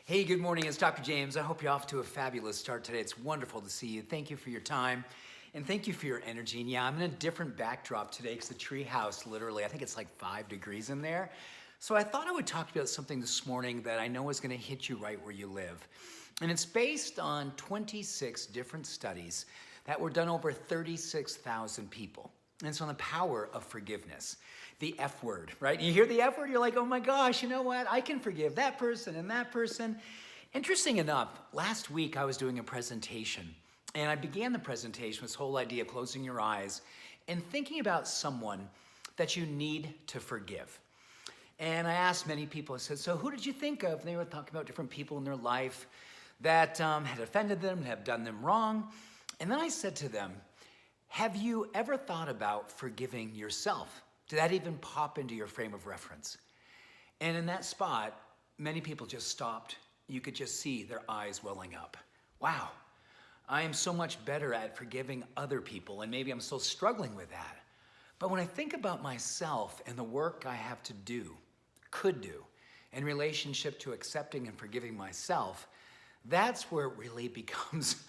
Hey, good morning. It's Dr. James. I hope you're off to a fabulous start today. It's wonderful to see you. Thank you for your time and thank you for your energy. And yeah, I'm in a different backdrop today because the tree house, literally, I think it's like 5 degrees in there. So I thought I would talk about something this morning that I know is going to hit you right where you live. And it's based on 26 different studies that were done over 36,000 people. And it's on the power of forgiveness. The F word, right? You hear the F word, you're like, oh my gosh, you know what? I can forgive that person and that person. Interesting enough, last week I was doing a presentation and I began the presentation with this whole idea of closing your eyes and thinking about someone that you need to forgive. And I asked many people, I said, so who did you think of? And they were talking about different people in their life that had offended them, have done them wrong. And then I said to them, have you ever thought about forgiving yourself? Did that even pop into your frame of reference? And in that spot, many people just stopped. You could just see their eyes welling up. Wow, I am so much better at forgiving other people, and maybe I'm still struggling with that. But when I think about myself and the work I have to do, could do, in relationship to accepting and forgiving myself, that's where it really becomes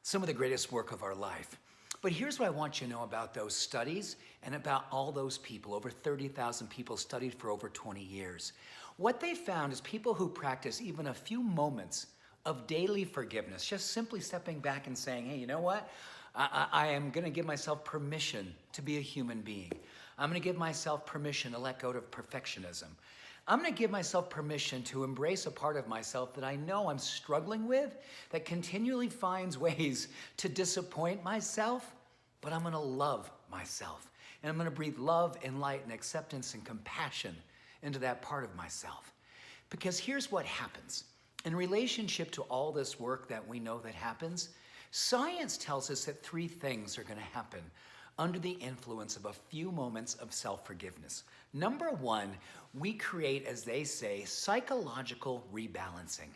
some of the greatest work of our life. But here's what I want you to know about those studies and about all those people, over 30,000 people studied for over 20 years. What they found is people who practice even a few moments of daily forgiveness, just simply stepping back and saying, hey, you know what? I am gonna give myself permission to be a human being. I'm gonna give myself permission to let go of perfectionism. I'm gonna give myself permission to embrace a part of myself that I know I'm struggling with, that continually finds ways to disappoint myself, but I'm gonna love myself. And I'm gonna breathe love and light and acceptance and compassion into that part of myself. Because here's what happens. In relationship to all this work that we know that happens, science tells us that 3 things are gonna happen under the influence of a few moments of self-forgiveness. Number 1, we create, as they say, psychological rebalancing.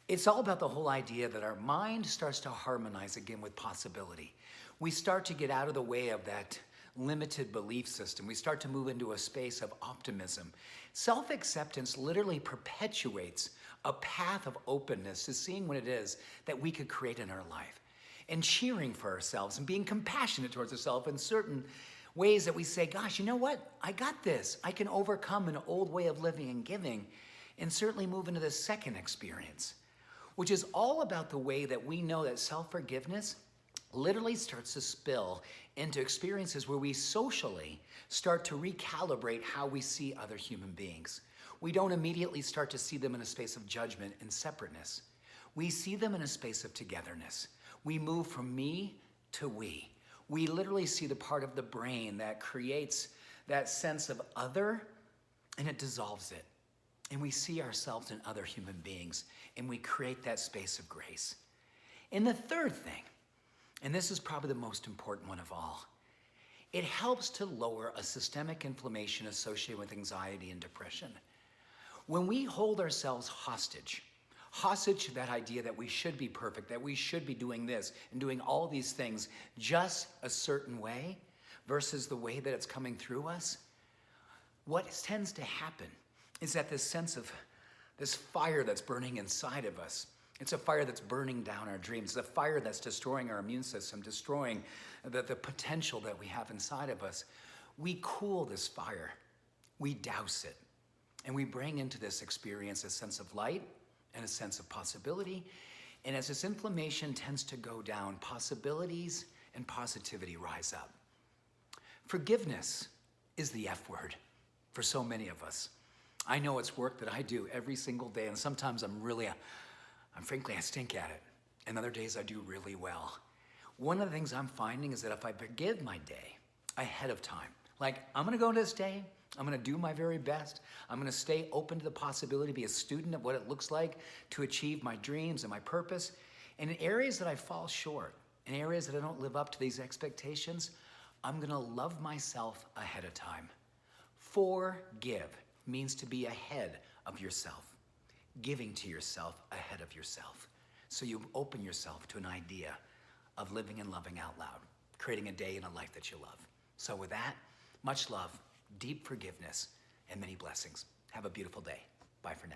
It's all about the whole idea that our mind starts to harmonize again with possibility. We start to get out of the way of that limited belief system. We start to move into a space of optimism. Self-acceptance literally perpetuates a path of openness to seeing what it is that we could create in our life, and cheering for ourselves and being compassionate towards ourselves in certain ways that we say, gosh, you know what? I got this. I can overcome an old way of living and giving and certainly move into the second experience, which is all about the way that we know that self-forgiveness literally starts to spill into experiences where we socially start to recalibrate how we see other human beings. We don't immediately start to see them in a space of judgment and separateness. We see them in a space of togetherness. We move from me to we. We literally see the part of the brain that creates that sense of other, and it dissolves it. And we see ourselves in other human beings, and we create that space of grace. And the third thing, and this is probably the most important one of all, it helps to lower a systemic inflammation associated with anxiety and depression. When we hold ourselves hostage to that idea that we should be perfect, that we should be doing this and doing all these things just a certain way versus the way that it's coming through us, what tends to happen is that this sense of this fire that's burning inside of us, it's a fire that's burning down our dreams. It's a fire that's destroying our immune system, destroying the potential that we have inside of us. We cool this fire, we douse it, and we bring into this experience a sense of light and a sense of possibility. And as this inflammation tends to go down, possibilities and positivity rise up. Forgiveness is the F word for so many of us. I know it's work that I do every single day, and sometimes frankly, I stink at it. And other days I do really well. One of the things I'm finding is that if I forgive my day ahead of time, like I'm gonna go into this day, I'm gonna do my very best. I'm gonna stay open to the possibility, be a student of what it looks like to achieve my dreams and my purpose. And in areas that I fall short, in areas that I don't live up to these expectations, I'm gonna love myself ahead of time. Forgive means to be ahead of yourself, giving to yourself ahead of yourself. So you open yourself to an idea of living and loving out loud, creating a day and a life that you love. So with that, much love, deep forgiveness, and many blessings. Have a beautiful day. Bye for now.